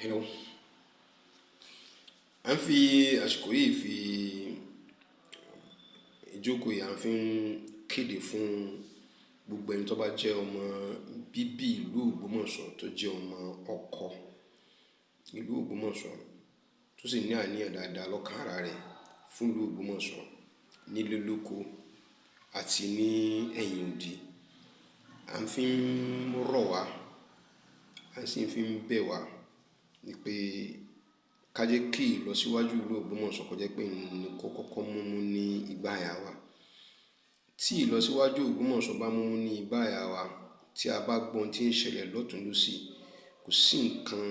Hello. À ń fi àsìkò yìí fi ìjókòó yìí à ń fi kéde fún gbogbo ẹni tó bá jẹ́ ọmọ bíbí ìlú Ògbómọ̀ṣọ́ tó jẹ́ ọmọ ọkọ ìlú Ògbómọ̀ṣọ́ tó sì ní àníyàn dáadáa lọ́kàn ara rẹ̀ fún ìlú Ògbómọ̀ṣọ́ nílé lóko àti ní ẹ̀yìn odi. À ń fi rọ̀ wá, à sì ń fi bẹ̀ wá ni pé ká jẹ́ kí ìlọsíwájú ìlú Ògbómọ̀ṣọ́ kó jẹ́ pé ní kọ́kọ́ múmú ní ìgbáyà wa. Tí ìlọsíwájú Ògbómọ̀ṣọ́ bá múmú ní ìgbáyà wa, tí a bá gbọ́n tí ń ṣẹlẹ̀ lọ́tùn lósì, kò sí nǹkan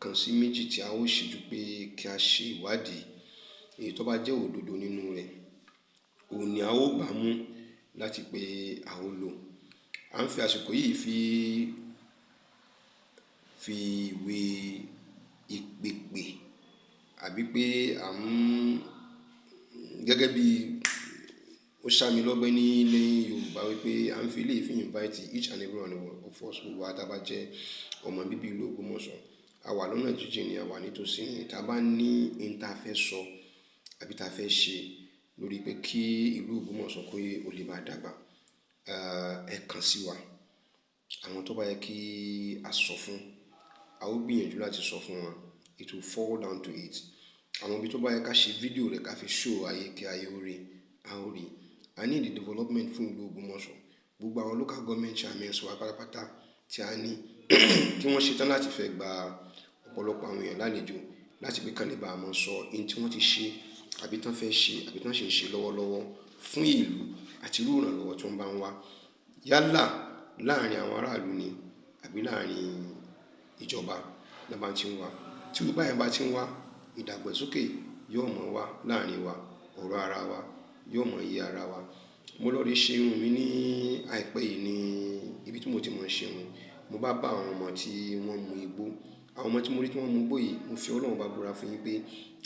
kan sí méjì tí a ó ṣe ju pé kí a ṣe ìwádìí èyí tó bá jẹ́ òdodo nínú rẹ̀. Òun ni a ó gbà mú láti pé a ó lò. À ń fi àsìkò yìí fi ìwé ìpèpè àbí pé gẹ́gẹ́ bí ó ṣàmì lọ́gbẹ́ ní Yorùbá wípé à ń fi ilé ìfín invite each and every one of us gbogbo wa tá bá jẹ́ ọmọ bíbí ìlú Ògbómọ̀ṣọ́. A wà lọ́nà jíjìn ni a wà nítòsí ní tá bá ní ohun tá fẹ́ sọ àbí tá fẹ́ ṣe lórí pé kí ìlú Ògbómọ̀ṣọ́ kó ó lè máa dàgbà. Ẹ kàn sí wa. Àwọn tó bá yẹ kí a sọ fún, a ó gbìyànjú láti sọ fún wọn. It will fall down to it. Àwọn ibi tó bá yẹ ká ṣe fídíò rẹ̀ ká fi show ayé kí ayé ó rí, a ó rí. A ní the development fún ìlú Ògbómọ̀ṣọ́. Gbogbo àwọn local government chairmen wa pátápátá tí a ní kí wọ́n ṣetán láti fẹ́ gba ọ̀pọ̀lọpọ̀ àwọn èèyàn lálejò láti pé kán lè bá a mọ̀ sọ ohun tí wọ́n ti ṣe àbí tán fẹ́ ṣe àbí tán ṣe ń ṣe lọ́wọ́lọ́wọ́ fún ìlú àti irú ìrànlọ́wọ́ tí wọ́n bá ń wá. Yálà láàrin àwọn aráàlú ni àbí láàrin ìjọba la bá ti ń wá. Tí gbogbo àyè bá ti ń wá, ìdàgbàsókè yóò mọ̀ wá láàrin wa, ọ̀rọ̀ ara wa yóò mọ̀ iye ara wa. Mo lọ rí ṣe irun mi ní àìpẹ́ yìí ní ibi tí mo ti mọ̀ ṣe irun. Mo bá àwọn ọmọ tí wọ́n mu igbó. Àwọn ọmọ tí mo rí tí wọ́n mu igbó yìí, mo fi Ọlọ́run bá búra fún yín pé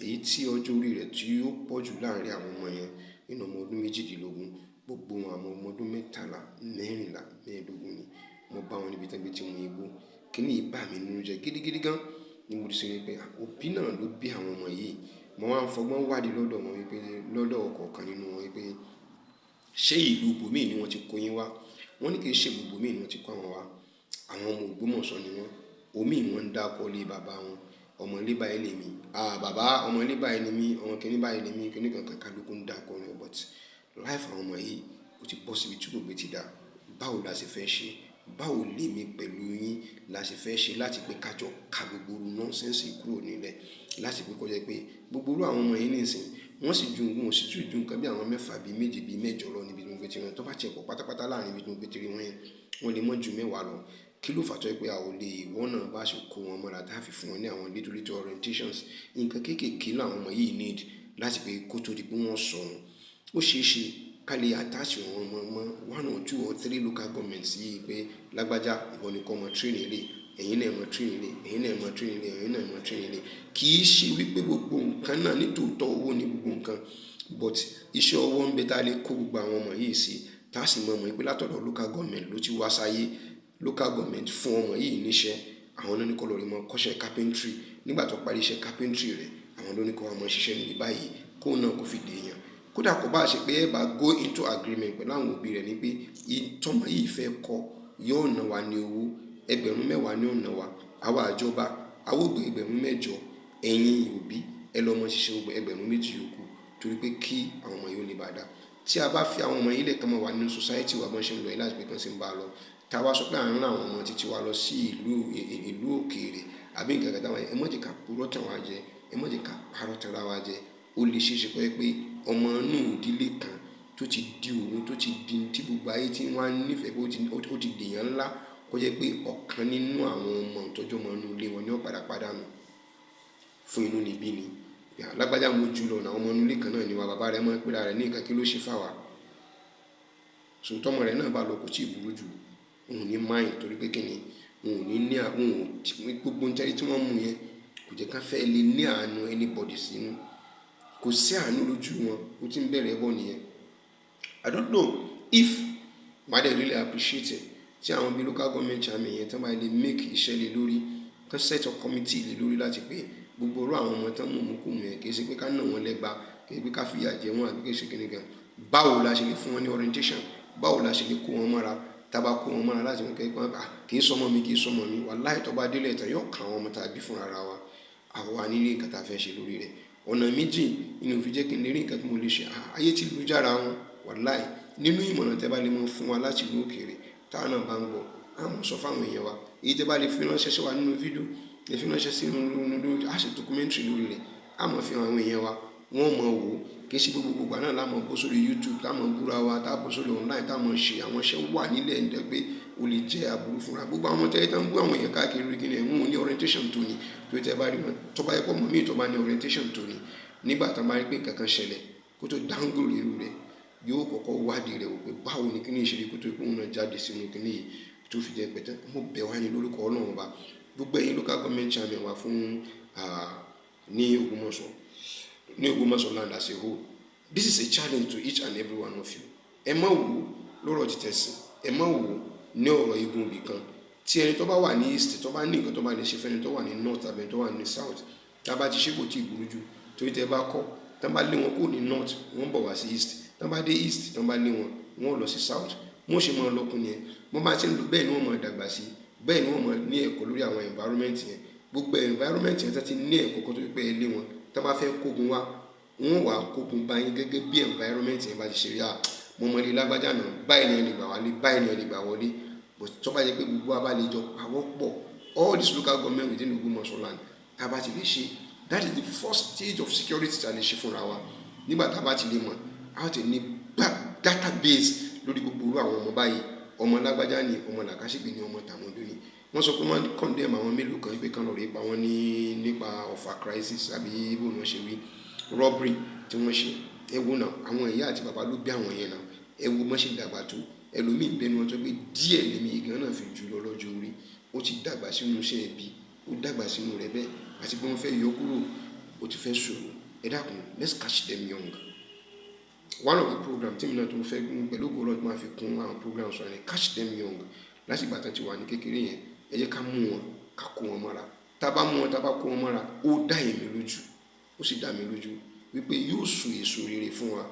èyí tí ọjọ́ orí rẹ̀ tí ó pọ̀ jù láàrin àwọn ọmọ yẹn nínú ọmọ ọdún méjìdínlógún, gbogbo àwọn ọmọ ọdún mẹ́tàlá, mẹ́rìnlá, mẹ́ẹ̀ẹ́dógún ni. Mo bá wọn níbi tí wọ́n ti mu igbó. Kí ni ìbá mi nínú jẹ́ gidigidi gan. Ni mo rí sí pé òbí náà ló bí àwọn ọmọ yìí. Mo wá ń fọgbọ́n wádìí lọ́dọ̀ wọn wípé lọ́dọ̀ ọ̀kọ̀ọ̀kan nínú wọn wípé ṣé ìlú ibòmíì ni wọ́n ti kó yín wá? Wọ́n ní kì í ṣe ìlú ibòmíì ni wọ́n ti kó àwọn wá. Àwọn ọmọ Ògbómọ̀ṣọ́ ni wọ́n. Omi wọn ń dákọ́ lé bàbá wọn. Ọmọ ilé báyìí ni mí. Bàbá ọmọ ilé báyìí ni mí. Ọmọ kìnní báyìí ni mí. Kìnní kankan kálukú ń dákọ́ ni. But life àwọn ọmọ yìí ó ti bọ́ síbi tí kò gbé ti dà. Báwo la ṣe fẹ́ ṣe? Báwo lèmi pẹ̀lú yín la ṣe fẹ́ ṣe láti pé ká jọ ka gbogbo nonsense kúrò nílẹ̀ láti pé kó jẹ́ pé gbogbo irú àwọn ọmọ yìí nìsín wọ́n sì ju nǹkan sì tún ju nǹkan bí àwọn mẹ́fà bí méje bí mẹ́jọ lọ níbi tí wọ́n gbé ti wọn tó bá tiẹ̀ pọ̀ pátápátá láàrin ibi tí wọ́n gbé ti rí wọn yẹn wọ́n lè mọ́ ju mẹ́wàá lọ. Kí ló fà tó pé a ò lè wọ́n náà bá ṣe kó wọn mọ́ra tá a fi fún wọn ní àwọn little orientations nǹkan kéékèèké làwọn ọmọ yìí need láti pé kó tó di pé wọ́n sọnù. Ó ṣeé ṣe ká lè attach wọn mọ́ 1 or 2 or 3 local governments yìí pé lágbájá ìwọ ni kó mọ train ilé, ẹ̀yin náà mọ train ilé, ẹ̀yin náà mọ train ilé, ẹ̀yin náà mọ train ilé. Kì í ṣe wípé gbogbo nǹkan náà nítòótọ́ owó ní gbogbo nǹkan but iṣẹ́ ọwọ́ ń bẹ tá a lè kó gbogbo àwọn ọmọ yìí sí tá a sì mọ̀ pé látọ̀dọ̀ local government ló ti wá sáyé. Local government fún ọmọ yìí níṣẹ́. Àwọn ló ní kó lọ rí mọ kọ́ṣẹ́ carpentry. Nígbà tó parí iṣẹ́ carpentry rẹ̀ àwọn ló ní kó wá mọ ṣiṣẹ́ níbi báyìí kó náà kó fi dè èèyàn. Kódà kò bá ṣe pé ẹ bá go into agreement pẹ̀lú àwọn òbí rẹ̀ ní pé ìtọ́mọ yìí fẹ́ kọ́ yóò ná wa ní owó ẹgbẹ̀rún 10 ní ó ná wa. Àwa àjọba a ó gbé ẹgbẹ̀rún 8 ẹ̀yin òbí ẹ lọ mọ ṣiṣẹ́ ẹgbẹ̀rún 2 yòókù torí pé kí àwọn ọmọ yìí ó lè bá dà. Tí a bá fi àwọn ọmọ yìí lẹ́ẹ̀kan mọ́ wà nínú society wa bọ́n ṣe ń lọ láti pé kan sì ń bá a lọ. Tá a wá sọ pé à ń rán àwọn ọmọ títí wa lọ sí ìlú òkèèrè àbí nǹkan kan táwọn ẹ mọ̀ jẹ́ ká purọ́ tàn wá jẹ, ẹ mọ̀ jẹ́ ká parọ́ tàn ra wa jẹ. Ó lè ṣe é ṣe pé ọmọ inú ìdílé kan tó ti di òun tó ti di tí gbogbo ayé tí wọ́n á nífẹ̀ẹ́ pé ó ti dèèyàn ńlá kó jẹ́ pé ọ̀kan nínú àwọn ọmọ ìtọ́jú ọmọ inú ilé wọn ni ó padà nù fún inú níbí ni. Lágbájá mo jù lọ àwọn ọmọ inú ilé kan náà ni wa bàbá rẹ̀ mọ̀ pé ara rẹ̀ ní nǹkan kí ló ṣe fà wá. So tọ́mọ rẹ̀ náà bá lọ kò tí ì burú jù. Òun ní mind torí pé kíni òun ní ní àwọn gbogbo ń tẹ́lẹ̀ tí wọ́n mú yẹn kò jẹ́ ká fẹ́ lè ní àánú anybody sínú. Kò sí àánú lójú wọn ó ti ń bẹ̀rẹ̀ bọ́ nìyẹn. I don't know if ma dey really appreciate it tí àwọn bí local government chairman yẹn tí wọ́n bá lè make iṣẹ́ lé lórí tán set up committee lé lórí láti pé gbogbo orú àwọn ọmọ tán mú mú kù mú yẹn kì í ṣe pé ká nà wọ́n lẹ́gba kì í ṣe pé ká fìyà jẹ wọ́n àbí kì í ṣe kíní kan báwo la ṣe lè fún wọn ní orientation báwo la ṣe lè kó wọn mọ́ra tába kó wọn mọ́ra láti wọn kẹ́kọ̀ọ́ kì í sọmọ mi kì í sọmọ mi wàláhì tó bá délé ìtàn yóò kà àwọn ọmọ tàbí fúnra ra wa àwa nílé nǹkan tá a fẹ́ ṣe lórí rẹ̀ ọ̀nà méjì inú òfin jẹ́ kí n lè rí nǹkan tí mo lè ṣe ayé ti lu jára wọn wàláhì nínú ìmọ̀ràn tẹ́ bá lè mọ fún wa láti ìlú òkèèrè táwọn náà bá ń gbọ́ àmọ́ sọ fáwọn èèyàn wa èyí tẹ́ bá lè fi ránṣẹ́ sí wa nínú fídíò lè fi ránṣẹ́ sí nínú àṣẹ documentary lórí rẹ̀ àmọ́ fi hàn àwọn èèyàn wa wọ́n mọ̀ wò ó kì í ṣe gbogbo ìgbà náà láàmú bó sórí YouTube táwọn búra wa táàbò sórí online táwọn ṣe àwọn iṣẹ́ wà nílẹ̀ ń dẹ́ pé o lè jẹ́ aburú fúnra gbogbo àwọn tẹ́lẹ̀ tán bú àwọn èèyàn káàkiri kí ni ẹ̀hún ní orientation tó ní tó tẹ́ bá rí wọn tó bá yẹ kó mọ̀ míì tó bá ní orientation tó ní nígbà tó bá rí pé nǹkan kan ṣẹlẹ̀ kó tó dáńgò irú rẹ̀ yóò kọ́kọ́ wádìí rẹ̀ wò pé báwo ni kíní ìṣẹ̀lẹ̀ kó tó kó náà jáde sínú kíní yìí tó fi jẹ́ pẹ̀tẹ́ mo bẹ̀ wá ní lórúkọ Ọlọ́run ọba gbogbo ẹ̀yin local government chairman wa fún ní Ògbómọ̀ṣọ́ land as a whole this is a challenge to each and every one of you ẹ má wò lọ́rọ̀ ti tẹ̀sìn ẹ má wò ní ọ̀rọ̀ igun ibì kan tí ẹni tó bá wà ní east tó bá ní nǹkan tó bá lè ṣe fẹ́ni tó wà ní north àbẹ̀ tó wà ní south tá a bá ti ṣe kò tí ì burú jù torí tẹ́ bá kọ́ tá a bá lé wọn kó ní north wọ́n bọ̀ wá sí east tá a bá dé east tá a bá lé wọn wọ́n lọ sí south wọ́n ṣe máa lọ́kùn yẹn wọ́n bá ti ń lò bẹ́ẹ̀ ni wọ́n máa dàgbà sí bẹ́ẹ̀ ni wọ́n máa ní ẹ̀kọ́ lórí àwọn environment yẹn gbogbo environment yẹn tá ti ní ẹ̀kọ́ kan tó fi pẹ́ lé wọn tá a bá fẹ́ kógun wá wọ́n wà kógun bá yín gẹ́gẹ́ bí environment yẹn bá ti ṣe rí mo mọ ilé lágbájá náà báyìí ni ẹni gbà wálé báyìí ni ẹni gbà wọlé but tó bá yẹ pé gbogbo abálejò pawọ́ pọ̀ all this local government within Ògbómọ̀ṣọ́ land tá a bá ti lè ṣe that is the first stage of security tá a lè ṣe fúnra wa nígbà tá a bá ti lè mọ̀ a ó ti ní database lórí gbogbo irú àwọn ọmọ báyìí ọmọ lágbájá ni ọmọ làkàṣègbè ni ọmọ tàmọdó ni wọ́n sọ pé wọ́n condemn àwọn mélòó kan pé kán lọ rí pa wọ́n nípa ọ̀fà crisis àbí ibo ni wọ́n ṣe wí robbery tí wọ́n ṣe ẹ wo náà àwọn ìyá àti bàbá ló bí àwọn yẹn náà ẹ wo mọ́ ṣe dàgbà tó ẹlòmíì bẹnu wọn tó pé díẹ̀ lèmi ìgàn náà fi jù lọ lọ́jọ́ orí ó ti dàgbà sínú iṣẹ́ ẹbí ó dàgbà sínú rẹ̀ bẹ́ẹ̀ àti pé wọ́n fẹ́ yọ kúrò ó ti fẹ́ ṣòro ẹ dákun let's catch them young. One of the programs tí mi náà tó fẹ́ pẹ̀lú ògbóró tó máa fi kún àwọn programs wọn ni catch them young láti ìgbà tán ti wà ní kékeré yẹn ẹ jẹ́ ká mú wọn ká kó wọn mọ́ra tá a bá mú wọn tá a bá kó wọn mọ́ra ó dá èmi lójú ó sì dá mi lójú wípé yóò so èso rere fún wa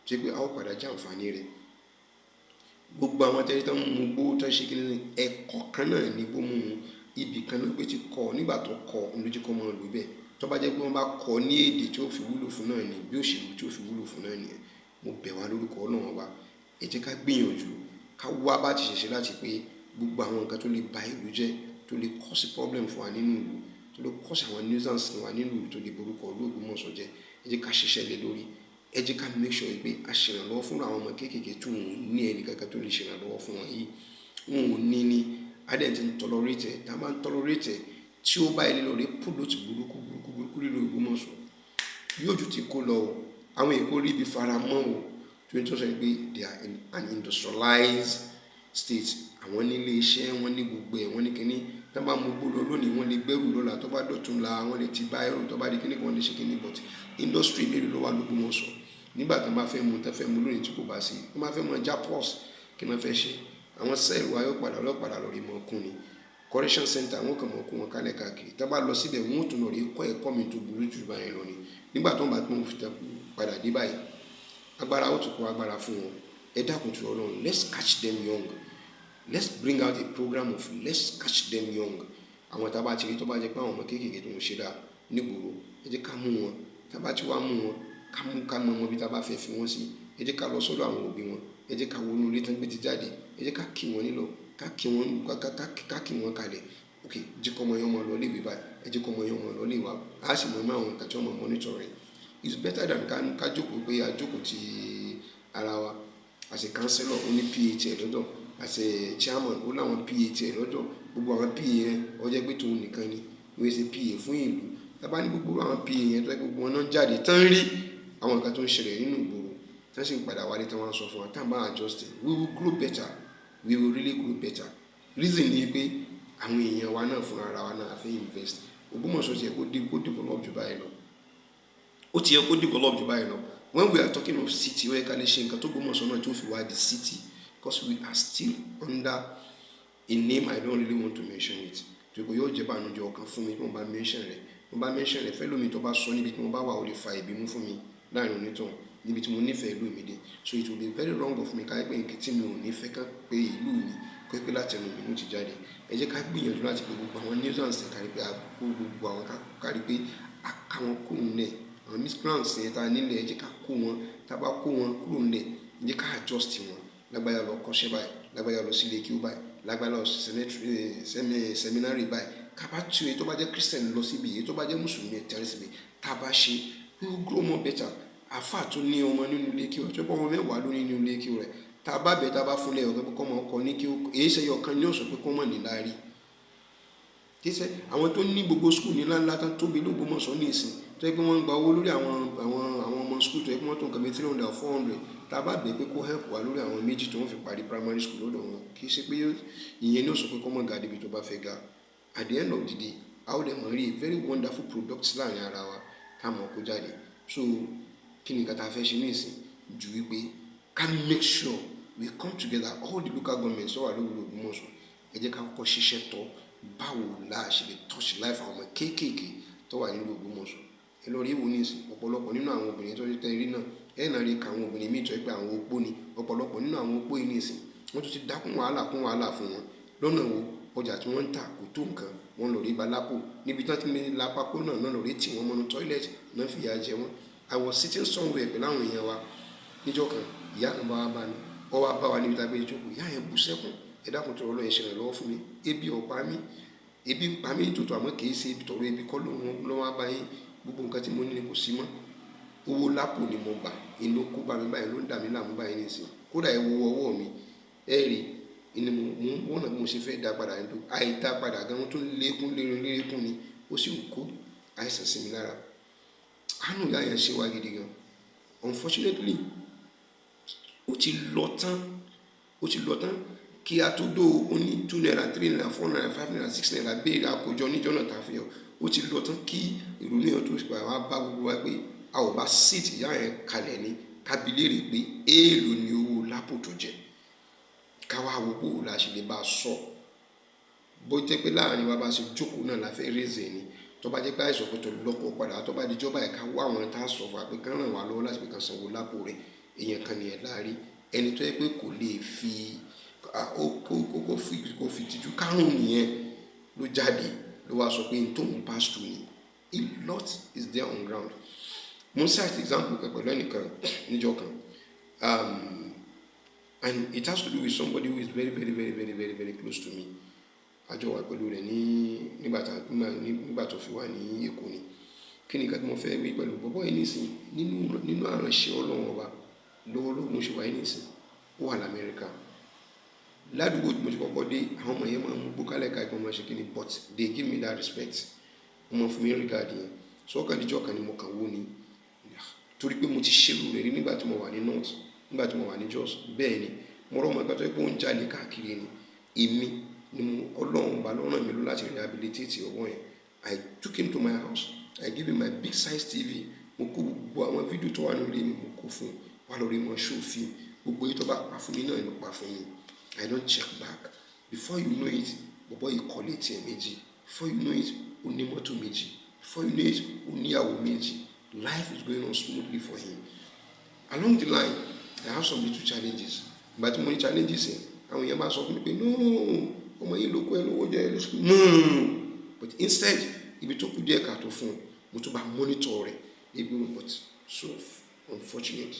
ṣe pé a ó padà jẹ àǹfààní rẹ̀ gbogbo àwọn tẹ́lẹ̀ tán mú gbó tán ṣe kíni ẹ̀kọ́ kan náà ní bó mú mu ibì kan náà pé ti kọ́ nígbà tó kọ́ lójú kọ́ mọ́ lò bẹ́ẹ̀ tó bá jẹ́ pé wọ́n bá kọ́ ní èdè tí ó fi wúlò fún náà ni bí òṣèlú tí ó fi wúlò fún náà nìyẹn mo bẹ̀ wá lórúkọ Ọlọ́run wa ẹ jẹ́ ká gbìyànjú ká wá bá ti ṣẹ̀ṣẹ̀ láti pé gbogbo àwọn nǹkan tó lè ba ìlú jẹ́ tó lè cause problem fún wa nínú ìlú tó lè cause àwọn nuisance wa nínú ìlú tó lè borúkọ Ògbómọ̀ṣọ́ jẹ́ ẹ jẹ́ ká ṣiṣẹ́ lé lórí ẹ jẹ́ ká make sure pé a ṣèrànlọ́wọ́ fún àwọn ọmọ kéékèèké tó ń ní ẹnì kankan tó lè ṣèrànlọ́wọ́ fún wọn yìí wọn ò ní ní adẹ́ntì ń tolerate tá a máa ń tolerate tí ó bá ilé lọ rí pollute burúkú lílo Ògbómọ̀ṣọ́ yóò ju ti kó lọ o àwọn èkó rí ibi faramọ́ o tó ń tọ́sọ̀ pé they are in an industrialized state àwọn nílé iṣẹ́ wọn ní gbogbo ẹ̀ wọ́n ní kínní tó bá mú gbólọ lónìí wọ́n lè gbẹ́rù lọ́la tó bá dọ̀tún la wọ́n lè ti bá ẹrù tó bá di kínní kan lè ṣe kínní but industry mélòó ló wà l'Ógbómọ̀ṣọ́ nígbà tó bá fẹ́ mú tó fẹ́ mú lónìí tí kò bá sí tó bá fẹ́ mú ọjà pọ́s kí wọ́n fẹ́ ṣe àwọn sẹ́ẹ̀lì wa yóò padà lórí mọ́ ọkùn ni correction center wọn kàn mọ́ ọkùn wọn kálẹ̀ káàkiri tó bá lọ síbẹ̀ wọn ò tún lọ rí kọ́ ẹ̀kọ́ mi tó burú jù báyìí lọ ni nígbà tó ń bá tó ń fi padà dé báyìí agbára ó tún kó agbára fún wọn ẹ dákun tó Ọlọ́run let's catch them young let's bring out a program of let's catch them young àwọn tá a bá ti rí tó bá jẹ́ pé àwọn ọmọ kéékèèké tó ń ṣe dáa nígboro ẹ jẹ́ ká mú wọn tá a bá ti wá mú wọn ká mọ ọmọ bí tá a bá fẹ́ fi wọ́n sí ẹ jẹ́ ká lọ sọ́dọ̀ àwọn òbí wọn ẹ jẹ́ ká wọnú ilé tán gbé ti jáde ẹ jẹ́ ká kí wọn nílọ ká kí wọn kalẹ̀ ok jẹ́ kọ́ ọmọ yẹn ọmọ lọ léèwé báyìí ẹ jẹ́ kọ́ ọmọ yẹn ọmọ lọ léèwé á sì mọ àwọn nǹkan tí wọ́n mọ monitoring it's better than ká jókòó pé a jókòó ti ara wa as a councillor ó ní PA lọ́dọ̀ as a chairman ó láwọn PA lọ́dọ̀ gbogbo àwọn PA yẹn ó jẹ́ pé tòun nìkan ni wọ́n ṣe PA fún ìlú tábà ní gbogbo àwọn PA yẹn tó yẹ gbogbo wọn náà jáde tán rí àwọn nǹkan tó ń ṣẹlẹ̀ nínú ìgboro tán sì ń padà wálé tán wọ́n sọ fún wa tá à ń bá adjust we will grow better we will really grow better reason ni pé àwọn èèyàn wa náà fúnra ara wa náà fẹ́ invest Ògbómọ̀ṣọ́ ti yẹ kó develop jù báyìí lọ ó ti yẹ kó develop jù báyìí lọ when we are talking of city ó yẹ ká lè ṣe nǹkan tó Ògbómọ̀ṣọ́ náà tó fi wá di city because we are still under a name I don't really want to mention it tó tó pé yóò jẹ́ ìbànújẹ́ ọkàn fún mi bí mo bá mention rẹ̀ fẹ́ lómi tó bá sọ níbi tí mo bá wà ó lè fa ìbínú fún mi láàrin onítọ̀hún níbi tí mo nífẹ̀ẹ́ ìlú mi dé. So it will be very wrong of me ká pé nǹkan tí mi ò ní fẹ́ ká pé ìlú mi kó pé láti ẹnu mi ló ti jáde. Ẹ jẹ́ ká gbìyànjú láti pé gbogbo àwọn nuisance kárí pé a kó gbogbo àwọn kárí pé a ká wọn kúrò nílẹ̀. Àwọn miscreants yẹn ta nílẹ̀ ẹ jẹ́ ká kó wọn, tá bá kó wọn kúrò nílẹ̀ ẹ jẹ́ ká adjust wọn. Lágbájá lọ kọ́ṣẹ́ báyìí, lágbájá lọ sílé kí ó báyìí, lágbájá lọ seminary báyìí. Ká bá tú èyí tó bá jẹ́ Christian lọ síbi, èyí tó bá jẹ́ Mùsùlùmí ẹ̀ tẹ́lẹ̀ síbi, tá bá ṣe we will grow more better. Àfáà tó ní ọmọ nínú ilé kí ó tó pọ̀ ọmọ mẹ́wàá ló ní nínú ilé kí ó rẹ̀, tá bá bẹ̀ tá bá fúnlẹ̀ ọ̀gá pé kọ́mọ ọkọ ní kí ó èyí ṣe ọ̀kan ní ọ̀sọ̀ pé kọ́mọ níláárí. Kí ṣe àwọn tó ní gbogbo school ní ńláńlá tán tóbi l'Ógbómọ̀ṣọ́ ní ìsìn tó yẹ pé wọ́n ń gba owó lórí àwọn ọmọ school tó yẹ pé wọ́n tó nǹkan bí 300 or 400, tá bá bẹ̀ pé kó help wá lórí àwọn méjì tó wọ́n fi parí primary school lọ́dọ̀ wọn. Kì í ṣe pé ìyẹn ní ọ̀sọ̀ pé kọ́mọ ga débi tó bá fẹ́ ga. At the end of the day a ó dẹ̀ mọ̀ rí a very wonderful product láàrin ara wa tá mọ̀ kó jáde. So kí ni nǹkan tá fẹ́ ṣe ní ìsìn ju wípé ká make sure we come together all the local governments tó wà lórí Ògbómọ̀ṣọ́. Ẹ jẹ́ ká kọ́kọ́ ṣiṣẹ́ tọ́ báwo la ṣe lè touch life àwọn ọmọ kéékèèké tó wà nínú Ògbómọ̀ṣọ́. Ẹ lọ rí ìwò ní ìsìn ọ̀pọ̀lọpọ̀ nínú àwọn obìnrin tó tẹ́ rí náà ẹ̀ náà rí ka àwọn obìnrin míì tó yẹ pé àwọn opó ni. Ọ̀pọ̀lọpọ̀ nínú àwọn opó yìí ní ìsìn wọ́n tún ti dákún wàhálà fún wọn lọ́nà wo ọjà tí wọ́n ń tà kò tó nǹkan wọ́n lọ rí balápò níbi tí wọ́n ti ń la pákó náà lọ rí tì wọ́n mọ́nú toilet náà fìyà jẹ wọ́n. I was sitting somewhere pẹ̀lú àwọn èèyàn wa níjọ́ kan ìyá kan bá wá bá mi ọ wá bá wa níbi tá a gbé ìjókòó ìyá yẹn bú sẹ́kùn ẹ dákun tó Ọlọ́run ṣe ìrànlọ́wọ́ fún mi ebi ọ̀pá mi ebi ń pa mí tòótọ́ àmọ́ kì í ṣe ibi tọ̀rọ̀ ebi kọ́ ló wá bá yín gbogbo nǹkan tí mo ní ni kò sí mọ́ owó lápò ni mo gbà inú kó bá mi báyìí ló ń dà mí láàmú báyìí nìsín kódà ẹ wo ọwọ́ mi ẹ rí inú wọn náà mo ṣe fẹ́ dá padà nítorí àìdá padà gan wọn tó lékún ni ó sì kó àìsàn sí mi lára. Àánú ìyá yẹn ṣe wá gidi gan. Unfortunately ó ti lọ tán kí a tó dó ó ní 2 naira 3 naira 4 naira 5 naira 6 naira béèrè àkójọ níjọ́ náà tàfi hàn ó ti lọ tán kí ìrònú yẹn tó ṣe wá bá gbogbo wa pé a ò bá síìtì ìyá yẹn kalẹ̀ ní kábílẹ̀rì pé èèlò ni owó lápò tó jẹ káwá wo bó la ṣe lè bá a sọ bó jẹ́ pé láàrin wa bá ṣe jókòó náà la fẹ́ rẹ́zẹ̀ ni tó bá jẹ́ pé àìsàn pé tó lọ́pọ̀ padà tó bá di jọba ẹ̀ka wá àwọn tá a sọ fún wa pé kán ràn wá lọ́wọ́ láti pé kán sanwó lápò rẹ̀ èèyàn kan nìyẹn láàrin ẹni tó yẹ pé kò lè fi kó fi tìjú kárùn nìyẹn ló jáde ló wá sọ pé n tó ń pass through ni a lot is there on ground. Mo ń cite example kan pẹ̀lú ẹnìkan níjọ́ kan and it has to do with somebody who is very very very very very very close to me. Àjọ wà pẹ̀lú rẹ̀ nígbà tó fi wà ní Èkó ni. Kí ni nǹkan tí mo fẹ́ wí pẹ̀lú bọ́bọ́ yìí nísìn nínú àránṣẹ́ Ọlọ́run ọba lọ́wọ́lọ́wọ́ mo ṣe wáyé nísìn ó wà l'Amẹ́ríkà. Ládùúgbò tí mo ti kọ́kọ́ dé àwọn ọmọ yẹn máa ń mú gbókálẹ̀ ká ìpọ́n máa ṣe kí ni but they give me that respect. Wọ́n máa fún mi regard yẹn. Sọ́kàn níjọ́ kan ni mo kàn wó ni torí pé mo ti ṣerú rẹ̀ rí nígbà tí mo wà ní North nígbà tí mo wà ní Jos. Bẹ́ẹ̀ ni mo rọ́ ọmọ ẹgbẹ́ tó yẹ pé ó ń jalè káàkiri ni èmi ni Ọlọ́run bá lọ́rùn mi ló láti rehabilitate ọwọ́ yẹn. I took him to my house. I gave him my big size TV. Mo kó gbogbo àwọn fídíò tó wà lórí mi mo kó fún wa lórí mo show film gbogbo èyí tó bá pa fún mi náà ló pa fún mi. I don't check back. Before you know it bọ̀bọ́ yìí kọ́lé tiẹ̀ méjì. Before you know it ó ní mọ́tò méjì. Before you know it ó níyàwó méjì. Life is going on smoothly for him. Along the line I have some little challenges. Ìgbà tí mo ní challenges yẹn àwọn èèyàn bá sọ fún mi pé no ọmọ yìí ló kó ẹ lówó jẹ ẹ lóṣù no but instead ibi tó kù díẹ̀ káàtó fún mo tún bá monitor rẹ̀ ebi but so unfortunate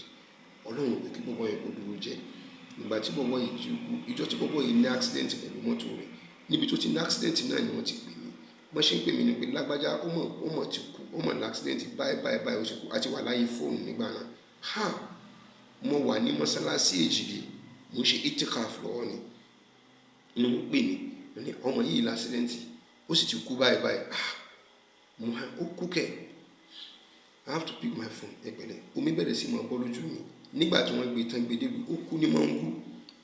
Ọlọ́run pé kí bọ́bọ́ yẹn kó dúró jẹ ìgbà tí bọ́bọ́ yìí ti kú ìjọ tí bọ́bọ́ yìí ní accident pẹ̀lú mọ́tò rẹ̀ níbi tó ti ní accident náà ni wọ́n ti pè mí wọ́n ṣe ń pè mí ní pé lágbájá ó mọ̀ ti kú ó mọ̀ ní accident báyìí ó ti kú àti wà láyé fóònù nígbà náà mo wà ní mọ́sálásí Èjìdé mo ń ṣe itikaf lọ́wọ́ ni inú mo pè ní ọmọ yìí lásìdẹ́ǹtì ó sì ti kú báyìí ó kú kẹ́ I have to pick my phone ẹ̀pẹ̀lẹ̀ omi bẹ̀rẹ̀ sí máa bọ́ lójú mi nígbà tí wọ́n gbé tán gbé débi ó kú ní máa ń wú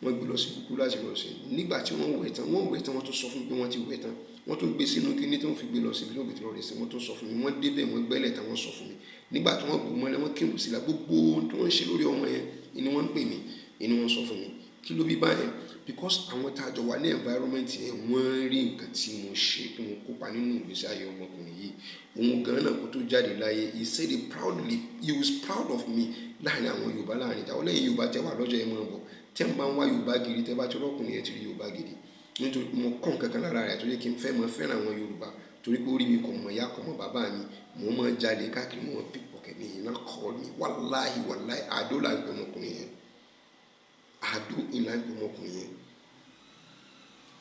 wọ́n gbé lọ sí kúkú láti lọ sí nígbà tí wọ́n wẹ̀ tán wọ́n tó sọ fún mi pé wọ́n ti wẹ̀ tán wọ́n tó gbé sínú kíní tí wọ́n fi gbé lọ sí ibi tí wọ́n gbé lọ rẹ̀ sí wọ́n tó sọ fún mi wọ́n débẹ̀ wọ́n gbẹ́lẹ̀ tán wọ́n sọ fún mi nígbà tí wọ́n bù mọ́lẹ̀ wọ́n kírun sílá gbogbo tí wọ́n ń ṣe lórí ọmọ yẹn ni wọ́n ń pè mí ni wọ́n sọ fún mi kí ló bí báyẹn because àwọn tá a jọ wà ní environment yẹn wọ́n rí nǹkan tí mo ṣe tí mo kópa nínú ìgbésí ayé ọmọkùnrin yìí. Òun gan náà kó tó jáde láyé he said it proudly, he was proud of me láàrin àwọn Yorùbá láàrin ìjà ọlẹ́yìn Yorùbá tẹ́ wà lọ́jọ́ ẹ̀ mọ́ bọ̀ tẹ́ ń bá ń wá Yorùbá gidi tẹ́ bá ti rọ́kùnrin ẹ̀ ti rí Yorùbá gidi nítorí mo kọ́ nǹkan kan lára rẹ̀ tó yẹ kí n fẹ́ mọ fẹ́ràn àwọn Yorùbá torí pé orí mi kò mọ̀ ìyá kò mọ̀ bàbá mi mo mọ̀ jalè káàkiri mo mọ̀ pickpocket ní iná kọ́ mi wàláhì àdó là ń pè ọmọkùnrin yẹn àdó ìlà ń pè ọmọkùnrin yẹn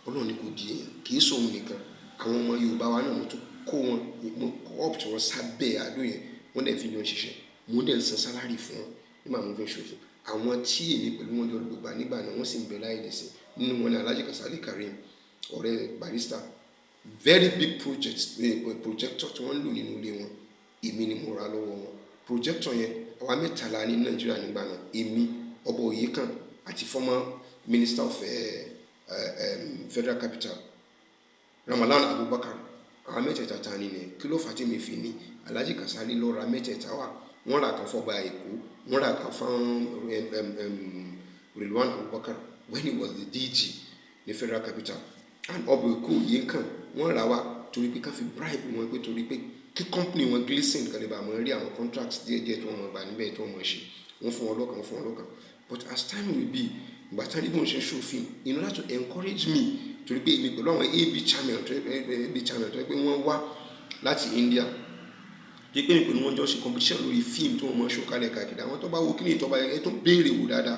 Ọlọ́run ní kò di èèyàn kì í sóhun nìkan àwọn ọmọ Yorùbá wa náà mo tún kó wọn mo kọ́ up tí wọ́n sábẹ́ àdó yẹn wọ́n dẹ̀ fi yan ṣiṣẹ́ mo dẹ̀ ń san sálárì fún wọn nígbà mo fi ń ṣòfò àwọn tí èmi pẹ̀lú wọn jọ lògbà nígbà náà wọ́n sì ń bẹ láyé lẹ́sìn nínú wọn ní Alhaji Kasali Karim ọ̀rẹ́ Barrister very big projector tí wọ́n ń lò nínú ilé wọn èmi ni mo ra lọ́wọ́ wọn projector yẹn àwa mẹ́tàlá ní Nàìjíríà nígbà náà èmi Ọba Oyekan àti former Minister of Federal Capital Ramalan Abubakar àwọn mẹ́tẹ̀ẹ̀ta ta ni nìyẹn kí ló fà tí mi fi ní Alhaji Kasali lọ ra mẹ́tẹ̀ẹ̀ta wà wọ́n rà kan fọ́ba Èkó wọ́n rà kan fún Rilwan Abubakar when he was the DG ní Federal Capital and Ọba Èkó yìí kan wọ́n rà wá torí pé ká fi bribe wọn pé torí pé kí company wọn Gleason kan lè bá wọn rí àwọn contracts díẹ̀díẹ̀ tí wọ́n mọ̀ gbà níbẹ̀ tí wọ́n mọ̀ ṣe wọ́n fún wọn lọ́kàn but as time will be ìgbà tí wọ́n ṣe ṣòfin in order to encourage me torí pé èmi pẹ̀lú àwọn AB channel tó yẹ pé wọ́n wá láti India tó yẹ pé èmi pẹ̀lú wọn jọ ṣe competition lórí fíìmù tí wọ́n mọ̀ ṣòkalẹ̀ káàkiri àwọn tó bá wo kí ni ìtọ́ba ẹ tó béèrè wò dáadáa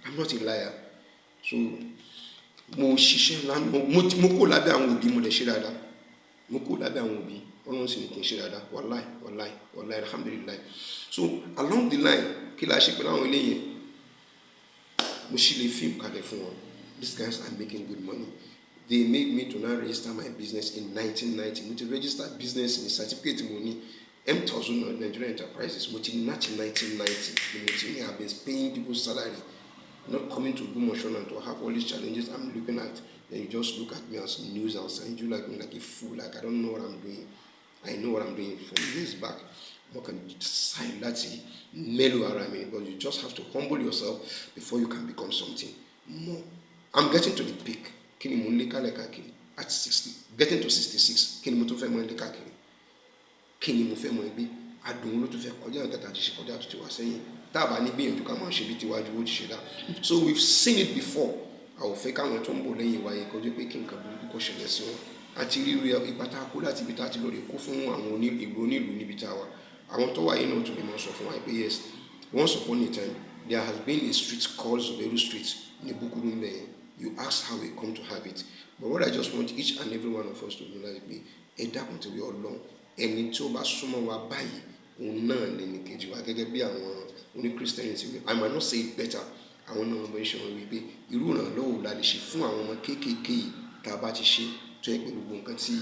I'm not a liar so mo ṣiṣẹ́ ńlá mo kó lábẹ́ àwọn òbí mo lè ṣe dáadáa mo kó lábẹ́ àwọn òbí Ọlọ́run sì ní kí n ṣe dáadáa wàláì alhamdulillah so along the line kí la ṣe pẹ̀lú àwọn ilé yẹn mo ṣì lè fíìmù kalẹ̀ fún wọn these guys are making good money they made me to now register my business in 1990 mo ti register business ní certificate mo ní M1000 Nigerian Enterprises mo ti ní láti 1990 ni mo ti ní I have been paying people's salary not coming to Ògbómọ̀ṣọ́ and to have all these challenges I'm looking at then you just look at me as news outside you like me like a fool like I don't know what I'm doing I know what I'm doing from years back mo kàn decide láti mélòó ara mi but you just have to humble yourself before you can become something more I'm getting to the peak kí ni mo ń lé kálẹ̀ káàkiri at 60 getting to 66 kí ni mo tún fẹ́ mọ́ lé káàkiri kí ni mo fẹ́ mọ́ ẹgbẹ́ adùn ló tún fẹ́ kọjá nǹkan tá a ti ṣe kọjá tó ti wá sẹ́yìn tá a bá ní gbìyànjú ká máa ṣe bí tiwájú ó ti ṣe dá so we've seen it before àwọn fẹ́ káwọn tó ń bọ̀ lẹ́yìn wáyé kọjú pé kí nǹkan burúkú kó ṣẹlẹ̀ sí wọn àti ríru ipa tá a kó láti ibi tá a ti lọ rè kó fún àwọn ìlú onílùú níbi tá a wà àwọn tó wáyé náà tún lè máa sọ fún wa pé yes once upon a time there has been a street called Zubairu Street ní Bukuru mbẹ̀yẹn you ask how we come to have it but what I just want each and every one of us to know that pé ẹ dákun torí Ọlọ́run ẹni tí ó bá súnmọ́ wa báyìí òun náà lè ní kejì wa gẹ́gẹ́ bí àwọn oní Christianity I might not say it better àwọn náà wọ́n ṣe wọn wípé irú ìrànlọ́wọ́ la lè ṣe fún àwọn ọmọ kéékèèké yìí tá a bá ti ṣe tó yẹ pé gbogbo nǹkan tí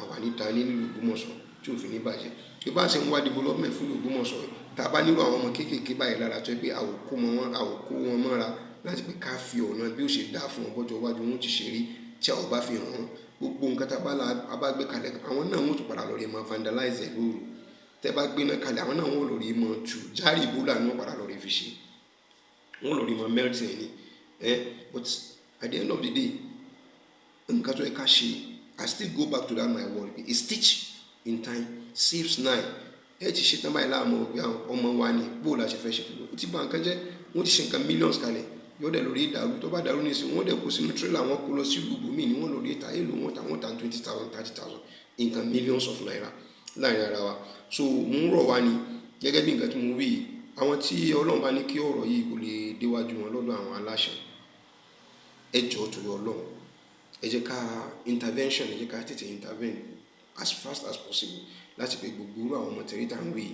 àwa níta ní nílùú Ògbómọ̀ṣọ́ tí ò fi ní bàjẹ́ bí bá ṣe ń wá development fún Ògbómọ̀ṣọ́ tá a bá nílò àwọn ọmọ kéékèèké báyìí lára tó yẹ pé àwòkó wọn mọ́ra láti pé ká fi ọ̀nà bí ó ṣe dáa fún ọgbọ́jọ́ iwájú wọn ti ṣe rí tí a ò bá fi hàn wọ́n gbogbo nǹkan tá a bá gbé kalẹ̀ àwọn náà wọ́n tún padà lọ rí mọ́ vandalize ẹ̀ lóru tẹ́ bá gbé náà kalẹ̀ àwọn náà wọ́n lọ rí mọ́ tù járí ìbúlà ni wọ́n padà lọ rí fi ṣe wọ́n lọ rí mọ́ melting ni but at the end of the day nǹkan tó yẹ ká ṣe I still go back to that my word a stitch in time saves 9 ẹ ti ṣe tán báyìí láàmú òbí àwọn ọmọ wa ní bóòlù àṣẹ fẹ́ ṣe pẹ̀lú ó ti bá nǹkan jẹ́ wọ́n ti ṣe nǹkan millions kalẹ̀ yóò dẹ̀ lórí ìdàrú tó bá dàrú nísìnyí wọ́n dẹ̀ kó sínú tírélà wọn kó lọ sí ìlú míì ni wọ́n lórí ìta èlò wọn ta 20,000 30,000 nǹkan millions of naira láàrin ara wa so mò ń rọ̀ wá ní gẹ́gẹ́ bí nǹkan tí mo wí àwọn tí Ọlọ́run bá ní kí ọ̀rọ̀ yìí kò lè déwájú wọn lọ́dọ̀ àwọn aláṣẹ ẹ jọ̀ọ́ torí Ọlọ́run ẹ jẹ́ ká intervention ẹ jẹ́ ká tètè intervene as fast as possible láti pé gbogbo àwọn ọmọ tẹ̀rí tá à ń wí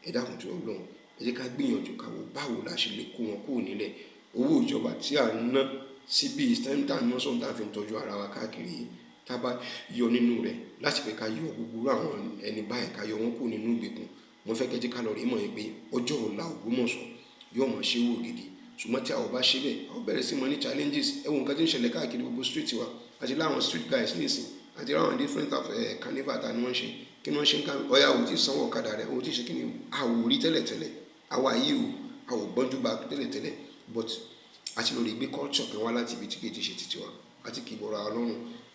ẹ dákun torí Ọlọ́run ẹ jẹ́ ká gbìyànjú ká wo báwo la ṣe lè kó wọn kúrò nílẹ̀ owó ìjọba tí à ń ná síbi ìsẹ́ńtà náà sọ̀rọ̀ tá a fi ń tọ́jú ara wa káàkiri tá a bá yọ nínú rẹ̀ láti pé ká yọ gbogbo àwọn ẹni báyìí ká yọ wọn kúrò nínú ìgbèkùn wọ́n fẹ́ kẹ́jẹ́ ká lọ rí mọ̀ yẹn pé ọjọ́ ọ̀la Ògbómọ̀ṣọ́ yóò mọ̀ ṣe wò gidi ṣùgbọ́n tí a ò bá ṣe bẹ́ẹ̀ a ó bẹ̀rẹ̀ sí mọ ní challenges ẹ̀wọ̀n nǹkan tí ń ṣẹlẹ̀ káàkiri gbogbo street wa àti láwọn street guys nísìn àti láwọn different of carnival ta ni wọ́n ṣe kí wọ́n ṣe ń ká ọ̀yà ò tí sanwó ọ̀kadà rẹ̀ ò tí ṣe kí ni a ò rí tẹ́lẹ̀tẹ́lẹ̀ àwa yìí a ò gbọ́njú bá tẹ́lẹ̀tẹ́lẹ̀ but àti lórí gbé culture kan wá láti ibi tí kì í ti ṣe títí wa àti kì í bọ̀rọ̀ ọlọ́run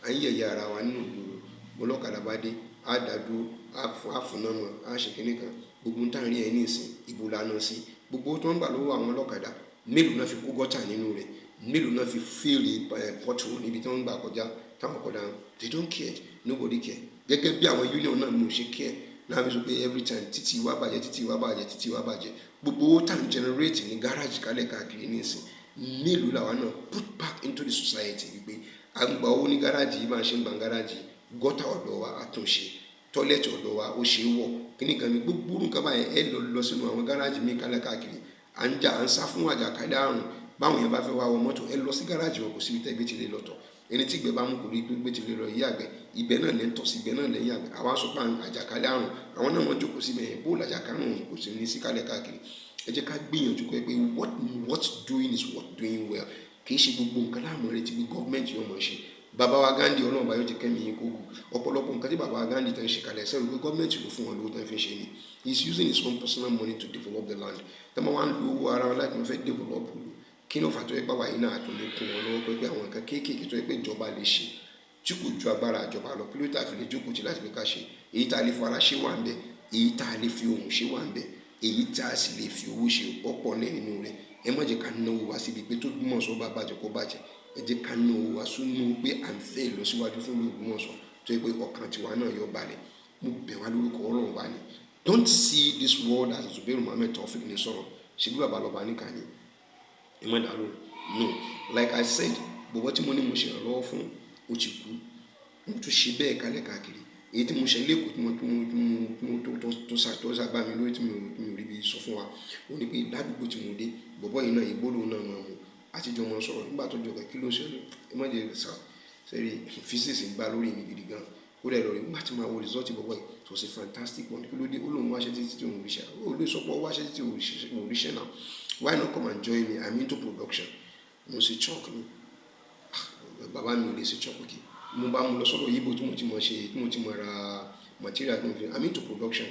à ń yẹ̀yẹ́ ara wa nínú ìgboro ọlọ́kadà bá dé á dàdúró á fúnná mọ́ á ṣe kínní kan gbogbo ń tàn rí ẹ ní ìsìn ìbò lànà sí gbogbo tó ń gbà lọ́wọ́ àwọn ọlọ́kadà mélòó náà fi kó gọ́tà nínú rẹ̀ mélòó náà fi fíìlì pọ́tù níbi tí wọ́n ń gbà kọjá táwọn kọjá they don't care nobody care gẹ́gẹ́ bí àwọn union náà mú ṣe care náà fi sọ pé every time títí wá bàjẹ́ títí wá bàjẹ́ títí wá bàjẹ́ gbogbo owó tá à ń generate ní gáràjì kálẹ̀ káàkiri ní ìsìn mélòó làwa náà put back into the society wípé à ń gba owó ní gáràjì yìí máa ṣe ń gba gáràjì gọ́tà ọ̀dọ̀ wa àtúnṣe tọ́lẹ̀tì ọ̀dọ̀ wa ó ṣe é wọ̀ kíní kan ní gbogbo nǹkan báyẹn ẹ lọ sínú àwọn gáràjì míì kálẹ̀ káàkiri à ń sá fún àjàkálẹ̀ àrùn báwọn yẹn bá fẹ́ wá wọ mọ́tò ẹ lọ sí gáràjì wọn kò síbi tẹ́ gbé ti lè lọ́tọ̀ ẹni tí ìgbẹ́ bá mú kò rí gbé ti lè lọ yí àgbẹ̀ ibẹ̀ náà lẹ́ ń tọ̀ sí ibẹ̀ náà lẹ́yìn àgbẹ̀ àwa sọ pé àjàkálẹ̀ àrùn àwọn náà wọ́n jókòó síbẹ̀ yẹn bóòlù àjàkálẹ̀ àrùn kò sí ní sí kálẹ̀ káàkiri ẹ jẹ́ ká gbìyànjú pé what doing is what doing well kì í ṣe gbogbo nǹkan láàmú rẹ ti bí gọ́ọ̀mẹ̀ntì yóò mọ̀ ṣe bàbá wa Gandhi ọlọ́run bá yóò ti kẹ́mi yín kókù ọ̀pọ̀lọpọ̀ nǹkan tí bàbá wa Gandhi tán ṣe kalẹ̀ sẹ́rù pé gọ́ọ̀mẹ̀ntì ló fún wọn lówó tán fi ṣe ni he is using his own personal money to develop the land tẹ́lẹ̀ wọ́n á lo owó ara wọn láti wọ́n fẹ́ develop lu kí ló fà tó yẹ pé wàyí náà àtúndé kún wọn lọ́wọ́ pé àwọn nǹkan kéékèèké tó yẹ pé ìjọba lè ṣe tí kò ju agbára ìjọba lọ kí ló tà fi lè jókòó tí láti fi ká ṣe èyí tá a lè fara ṣe wà ń bẹ èyí tá a lè fi ohùn ṣe wà ń bẹ èyí tá a sì lè fi owó ṣe ọ̀pọ̀ náà nínú rẹ̀ ẹ má jẹ́ ká náwó wá síbi pé tó gbúmọ̀ sọ bá bàjẹ́ kó bàjẹ́ ẹ jẹ́ ká náwó wá sínú pé à ń fẹ́ ìlọsíwájú fún Ògbómọ̀ṣọ́ tó yẹ pé ọkàn tiwa náà yọ balẹ̀ mo bẹ̀ wá lórúkọ Ọlọ́run wá ní don't see this world as Zubairu Muhammed Taofeek ní sọ̀rọ̀ ṣe bí bàbá lọ́ba nìkan ni ẹ má dàrú no like I said bọ̀bọ̀ tí mo ní mo ṣe ìrànlọ́wọ́ fún ó ti kú mo tún ṣe bẹ́ẹ̀ kálẹ̀ káàkiri èyí tí mo ṣe lẹ́kọ̀ọ́ tí mo tó sábà mi lórí tí mo rí bí sọ fún wa ó ní pé ládùúgbò tí mo dé bọ̀bọ̀ yìí náà ìgbóló náà máa mú àtijọ́ wọn sọ̀rọ̀ nígbà tó jọ kí ló ṣẹlẹ̀ ẹ má jẹ́ sẹ́rí physics gbá lórí mi gidi gan ó dẹ̀ lọ rí nígbà tí máa wo result bọ̀bọ̀ yìí it was a fantastic one kí ló dé ó lóun wáṣẹ́ títí tí òun ríṣẹ́ ó lè sọ pé ó wáṣẹ́ títí òun ríṣẹ́ náà why not come and join me I'm into production mo ṣe chalk ni bàbá mi ò lè ṣe chalk kí mo bá mu lọ sọ́dọ̀ yíbo tí mo ti mọ̀ ra material tó ń fi I'm into production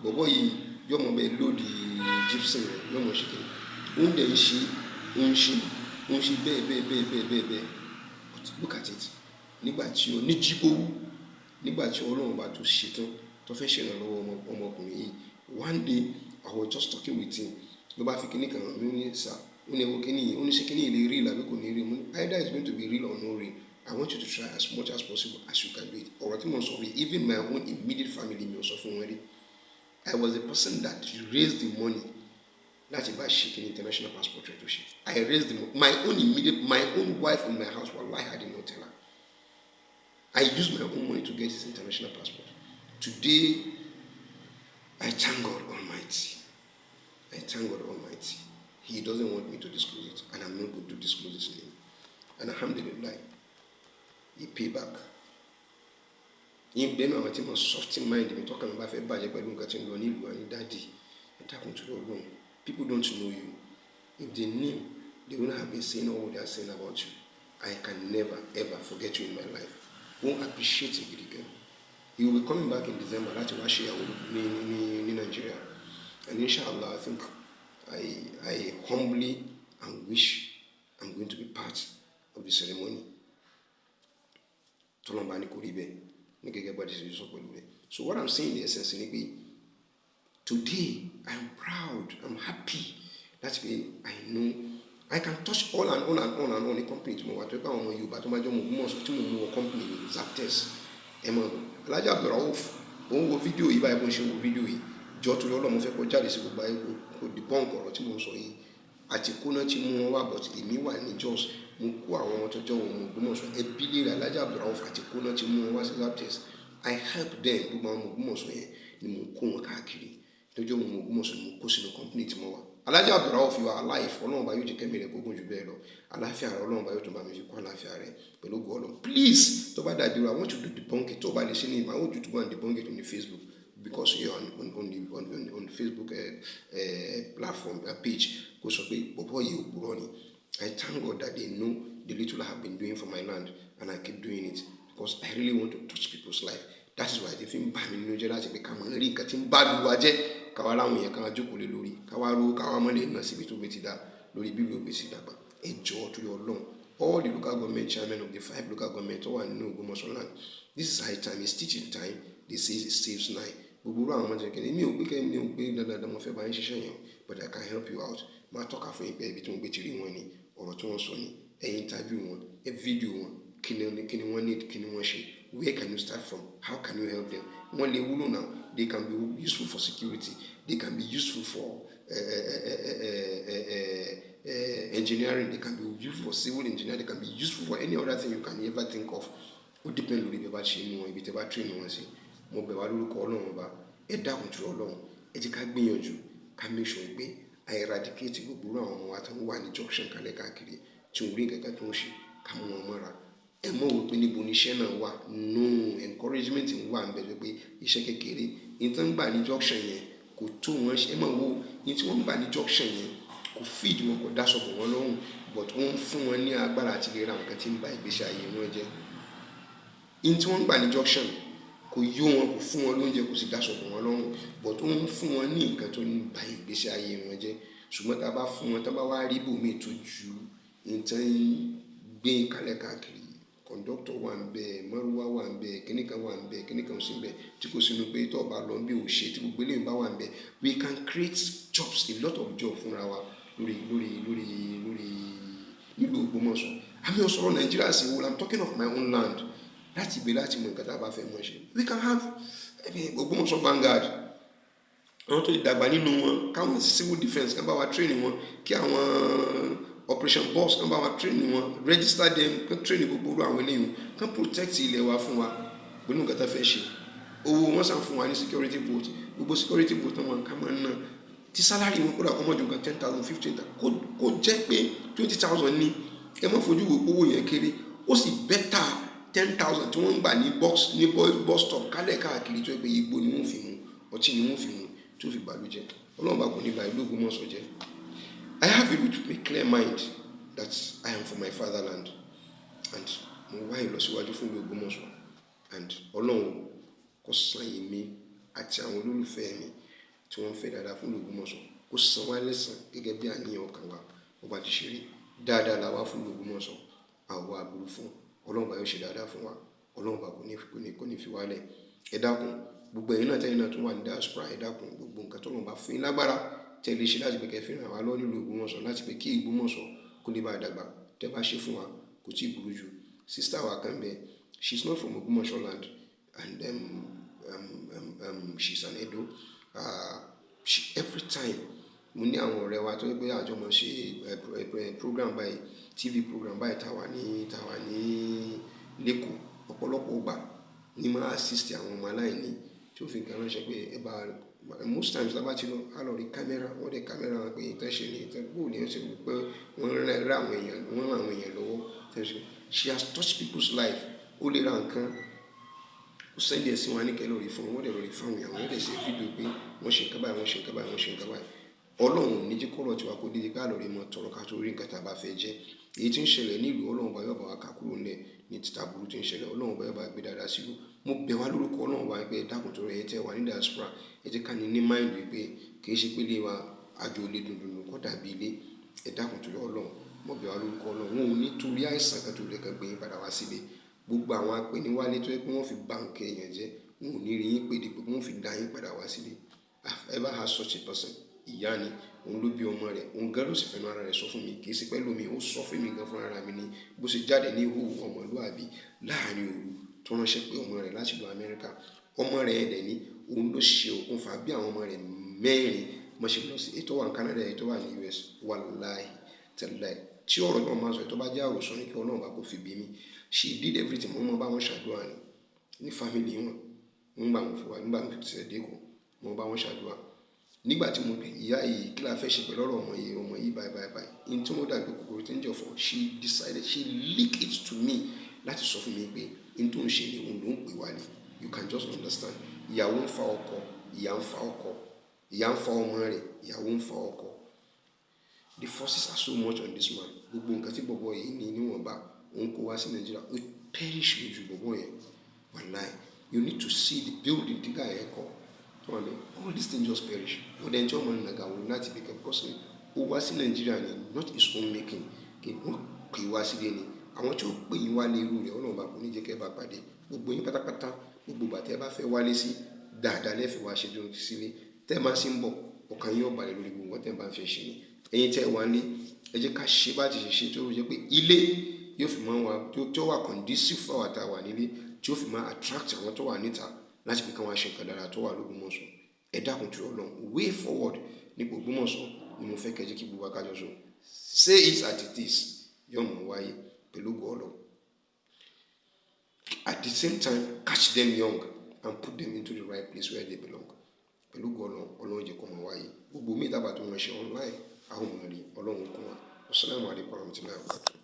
bọ̀bọ̀ yìí yóò mọ̀ bẹ́ẹ̀ lóòdì gypsum rẹ̀ yóò mọ̀ ṣe kiri ó ń dẹ̀ ń ṣe bẹ́ẹ̀ but look at it nígbà tí ó ní jíbówú nígbà tí Ọlọ́run bá tó ṣetán tó fẹ́ ṣèrànlọ́wọ́ ọmọkùnrin yìí one day I was just talking with him ló bá fi kíní kan hàn mí ó ní sà ó ní ewu kíní yìí ó ní ṣe kíní yìí lè rí ìlàbí kò ní rí mu either it's going to be real or no real I want you to try as much as possible as you can do it ọ̀rọ̀ tí mo sọ fún even my own immediate family mi ò sọ fún wọn rí I was the person that raised the money láti bá ṣe kí ni international passport rẹ tó ṣe I raised my own wife in my house wallahi I did not tell her I used my own money to get his international passport today I thank God Almighty he doesn't want me to disclose it and I'm not going to disclose his name and alhamdulillah he pay back yín bẹ́ẹ̀ náà àwọn tí mo soft mind mi tọ́ka mi bá fẹ́ bàjẹ́ pẹ̀lú nǹkan tí ń lọ nílùú àní dáàdì ẹ dákun tó lọ lóhùn people don't know you if they knew they wouldn't have been saying all they are saying about you I can never ever forget you in my life won't appreciate you gidi gan you will be coming back in December láti wá ṣe àwọn ní Nigeria and inshallah I think I humbly and wish I'm going to be part of the ceremony tọ́lọ́mbà ní kò rí bẹ́ẹ̀. So what I'm saying in essence is today I'm proud, I'm happy. That's why I know I can touch on the company tomorrow. I talk about you, but tomorrow more company Zaptest. Alhaji Abdulrauf, wo video yìí báyìí bó ṣe wo video yìí. Jọ tó lọ mo fẹ́ kó jáde sí gbogbo ayé kó debunk ọ̀rọ̀ tí mo sọ yìí. Àti kó náà ti mú wọn wá but èmi wà ní Jos. Mo kó àwọn ọmọ tó jọ wọn Ògbómọ̀ṣọ́ ẹbí lè Alhaji Abdulrauf àti kó náà ti mú wọn wá sí Zaptest. I help them gbogbo àwọn Ògbómọ̀ṣọ́ yẹn ni mo kó wọn káàkiri lọ́jọ́ wọn Ògbómọ̀ṣọ́ ni mo kó sínú company tí mo wà. Alhaji Abdulrauf you are alive Ọlọ́run bá yóò jẹ́ kẹ́mi rẹ̀ gbogbo jù bẹ́ẹ̀ lọ àlàáfíà rẹ̀ Ọlọ́run bá yóò tún bá mi fi kún àlàáfíà rẹ̀ pẹ̀lú ògo Ọlọ́run please tó bá dàbí I want you to debunk it tó bá lè ṣe ní I want you to go and debunk it on the Facebook because you are on Facebook platform page kó sọ pé bọ̀bọ̀ yìí òpùrọ̀ ni. I thank God that they know the little I have been doing for my land and I keep doing it because I really want to touch people's life. That is why they think bá mi nínú jẹ́ láti pé ká mọ̀ rí nǹkan tí ń bá lu wa jẹ́ káwa láwọn èèyàn kan jókòó lé lórí káwa ro káwa mọ́ lè nà síbi tó bẹ ti dá lórí bí ló gbé sí dàgbà ẹ jọ̀ọ́ torí Ọlọ́run, all the local government chairmen of the 5 local government tó wà nínú Ògbómọ̀ṣọ́ land, this is high time, it's teaching time, they say it saves 9. Gbogbo àwọn ọmọdé kẹ́ni mi ò gbé dandan mo fẹ́ bá yín ṣiṣẹ́ yẹn, but I can help you out. Máa tọ́ka fún yín pé ibi tí wọ́n gbé tìrí wọn ni ọ̀rọ̀ tí wọ́n sọ ni, ẹ interview wọn, ẹ video wọn, kí ni wọ́n need, kí ni wọ́n ṣe, where can you start from, how can you help them. Wọ́n lè wúlò now, they can be useful for security, they can be useful for engineering, they can be useful for civil engineering, they can be useful for any other thing you can ever think of. Ó depend lórí bí ẹ bá ṣe mú wọn, ibi tí ẹ bá train wọn sí. Mo bẹ̀ wá lórúkọ Ọlọ́run ọba, ẹ dákun tó Ọlọ́run, ẹ jẹ́ ká gbìyànjú ká make sure pé a eradicate gbogbo àwọn ọmọ wa tó ń wà ní junction kalẹ̀ káàkiri tí wọ́n rí nǹkan kan tó ń ṣe, ká mú wọn mọ́ra. Ẹ mọ̀ wò pé níbo ni iṣẹ́ náà wà, no encouragement wà ń bẹ̀ pé iṣẹ́ kékeré ní tó ń gbà ní junction yẹn kò tó wọn ṣe. Ẹ mọ̀ wò ní tí wọ́n ń gbà ní junction yẹn kò feed wọn, kò dáṣọ bò wọ́n lọ́rùn, but wọ́n ń fún wọn ní agbára àti lè ra nǹkan tí ń ba ìgbésí ayé wọn jẹ́. Ní tí wọ́n ń gbà ní junction kò yó wọn, kò fún wọn lóúnjẹ, kò sì dáṣọ bò wọ́n lọ́rùn, but wọ́n ń fún wọn ní nǹkan tó ń ba ìgbésí ayé wọn jẹ́. Ṣùgbọ́n tá a bá fún wọn, tá a bá wá rí ibòmíì tó ju nǹkan gbé kalẹ̀ káàkiri, conductor wà ń bẹ, mọ́rúwá wà ń bẹ, kíníkan wà ń bẹ, kíníkan sí ń bẹ, tí kò sínú pé tó bá lọ bí ò ṣe, tí gbogbo eléyìí bá wà ń bẹ, we can create jobs, a lot of jobs fúnra wa nílùú Ògbómọ̀ṣọ́. Àmì ọ̀sọ̀rọ̀ Nàìjíríà sí wo, I'm talking of my own land. Láti ibẹ̀ láti mọ nǹkan tá a bá fẹ́ mọ̀ ṣe. We can have Ògbómọ̀ṣọ́ Vanguard, àwọn tó lè dàgbà nínú wọn, káwọn civil defence kan bá wa train wọn, kí àwọn operation boss kan bá wa train wọn, register them, kan train gbogbo àwọn eléyìí, kan protect ilẹ̀ wa fún wa pẹ̀lú nǹkan tá a fẹ́ ṣe. Owó wọn sàn fún wa ní security vote, gbogbo security vote wọn ká máa ń ná, tí salary wọn kódà kọ́ mọ́ ju nǹkan 10,000 15,000 kó jẹ́ pé 20,000 ní, ẹ má fojú wo owó yẹn kéré, ó sì bẹ́tà 10,000 tí wọ́n ń gbà ní bus stop kálẹ̀ káàkiri tó yẹ pé igbó ni wọ́n fi mú, ọtí ni wọ́n fi mú tó fi bàlújẹ́. Ọlọ́run bá kò ní ba ìlú Ògbómọ̀ṣọ́ jẹ́. I have a clear mind that I am for my fatherland, and mo wá ìlọsíwájú fún ìlú Ògbómọ̀ṣọ́, and Ọlọ́run kó san èmi àti àwọn olólùfẹ́ mi tí wọ́n fẹ́ dáadáa fún ìlú Ògbómọ̀ṣọ́, kó san wá lẹ́san gẹ́gẹ́ bí àníyàn ọkàn wa ó bá ti ṣe rí. Dáadáa la wá fún ìlú Ògbómọ̀ṣọ́, àwọ̀ àbúrú fún Ọlọ́run bá yóò ṣe dáadáa fún wa, Ọlọ́run bá kò ní fi wálẹ̀. Ẹ dákun gbogbo ẹ̀yin náà tẹ́yìn náà tún wà ní diaspora, ẹ dákun gbogbo nǹkan tó lọ́n bá fún yín lágbára tẹ́ lè ṣe láti pé kẹ́ fi ràn wá lọ́wọ́ nílùú Ògbómọ̀ṣọ́, láti pé kí Ògbómọ̀ṣọ́ kó lè bá dàgbà, tẹ́ bá ṣe fún wa kò tí ì burú jù. Sister wa kan bẹ, she's not from Ògbómọ̀ṣọ́ land, and she's an Edo. Every time mo ní àwọn ọ̀rẹ́ wa tó gbé àjọ mọ̀ ṣe program báyìí, TV program báyìí táwa ní Lẹ́kọ̀ọ́, ọ̀pọ̀lọpọ̀ gbà ní máa assist àwọn ọmọ aláìní tí ó fi nǹkan ránṣẹ́ pé ẹ bá most times lábá ti lọ á lọ rí kámẹ́rà, wọ́n dẹ̀ kámẹ́rà wọn pé ìtàn ṣe ni ìtàn gbóò ní ọ̀sẹ̀ pé wọ́n rán àwọn èèyàn lọ́wọ́. She has touched people's life. Ó lè ra nǹkan, ó sẹ́ndì ẹ̀ sí wọn ní kẹ́ lórí fún wọn, wọ́n dẹ̀ lórí fáwọn èèyàn, wọ́n dẹ̀ ṣe fídíò pé wọ́n ṣe nǹkan báyìí, wọ́n ṣe nǹkan báyìí, wọ́n ṣe nǹkan báyìí. Ọlọ́run ní jí kọ́rọ̀ tiwa kó dídí ká lórí mọ́ tọrọ ká tó rí nǹkan tá a bá fẹ́ jẹ́. Èyí tí ń ṣẹlẹ̀ nílùú, Ọlọ́run bá yọ̀ bá wa ká kúrò nílẹ̀ ní títa burú tí ń ṣẹlẹ̀, Ọlọ́run bá yọ̀ bá gbé dáadáa sílùú. Mo bẹ̀ wá lórúkọ Ọlọ́run bá gbé dákun tó rẹ̀ tẹ́ wà ní diaspora, ẹ jẹ́ ká ní mind wípé kì í ṣe pé ilé wa àjò ilé dundun kọ́ dàbí ilé. Ẹ dákun tó Ọlọ́run, mo bẹ̀ wá lórúkọ Ọlọ́run, wọn ò ní torí àìsàn kan tó lè kan gbé yín padà wá sílé. Gbogbo àwọn apẹniwálé tó yẹ pé wọ́n fi báǹkì èèyàn jẹ́, wọn ò ní rí yín pé dípò wọ́n fi dá yín padà wá sílé. I've ever had such a person. Ìyá ni, òun ló bí ọmọ rẹ̀, òun gan ló sì fẹ́nu ara rẹ̀ sọ fún mi, kì í ṣe pẹ́ lómi, ó sọ fún mi gan fún ara mi ni bó ṣe jáde ní ihò ọmọlúàbí láàrin òru tó ránṣẹ́ pé ọmọ rẹ̀ láti ìlú Amẹ́ríkà. Ọmọ rẹ̀ ẹ̀dẹ̀ ni, òun ló ṣe òkùnfà bí àwọn ọmọ rẹ̀ mẹ́rin mọ́ ṣe lọ sí ètò wà ní Canada, ètò wà ní US. Wallahi tallahi, tí ọ̀rọ̀ náà máa sọ ètò bá jẹ́ àròsọ ní kí Ọlọ́run bá kó fi bí mi. She did everything, mo mọ bá wọn ṣàdúrà ní family wọn, nígbà mo fi tẹ̀ dé kù, mo bá wọn ṣàdúrà. Nígbà tí mo pè ìyá yìí kí la fẹ́ ṣe pẹ̀lú ọ̀rọ̀ ọmọ yìí báyìí in tí wọ́n dàgbé kòkòrò tí ń jọ fún, she leaked it to me láti sọ fún mi pé in tó ń ṣe ni òun ló ń pè wá ní. You can just understand. Ìyàwó ń fa ọkọ, ìyá ń fa ọkọ, ìyá ń fa ọmọ rẹ̀, ìyàwó ń fa ọkọ. The forces are so much on this man. Gbogbo nǹkan tí bọ̀bọ̀ yìí ní níwọ̀nba òun kó wá sí Nàìjíríà, ó perish lójú bọ̀bọ̀ yẹn. Wallahi, you need to see the building tí guy yẹn kọ́. All these things just perish. But then John man naga will not be because ó wá sí Nàìjíríà ni, not his own making. wọ́n pè wá sílé ni àwọn tí ó pè yín wálé irú rẹ̀ Ọlọ́run bá kò ní jẹ́ kẹ́ bá pàdé gbogbo yín pátápátá gbogbo bàtẹ́ bá fẹ́ wálé sí dáadáa lẹ́fẹ̀ẹ́ wá ṣe dúró sílé tẹ́ máa sí ń bọ̀ ọkàn yín ó balẹ̀ lórí gbogbo tẹ́ bá ń fẹ́ ṣe ni ẹ̀yin tẹ́ wá ní ẹ jẹ́ ká ṣe bá ti ṣe tó jẹ́ pé ilé yóò fi máa wà tó wà conducive fún àwọn tá a wà nílé tí ó fi máa attract àwọn tó wà níta láti pé káwọn ṣe nǹkan dára tó wà l'Ógbómọ̀ṣọ́ ẹ dákun tó Ọlọ́run way forward nípa Ògbómọ̀ṣọ́ ni mo fẹ́ kẹ́ jẹ́ kí gbogbo akájọ sọ say it as it is yóò mọ̀ wáyé pẹ̀lú gbọ́ọ̀lọ́ at the same time catch them young and put them into the right place where they belong pẹ̀lú gbọ́ọ̀lọ́ Ọlọ́run jẹ́ kó mọ̀ wáyé gbogbo mi ìdábà tó wọ́n ṣe online àwọn ọmọ rí Ọlọ́run kún wa. Assalamu alaikum warahmatullahi wabarakatuh.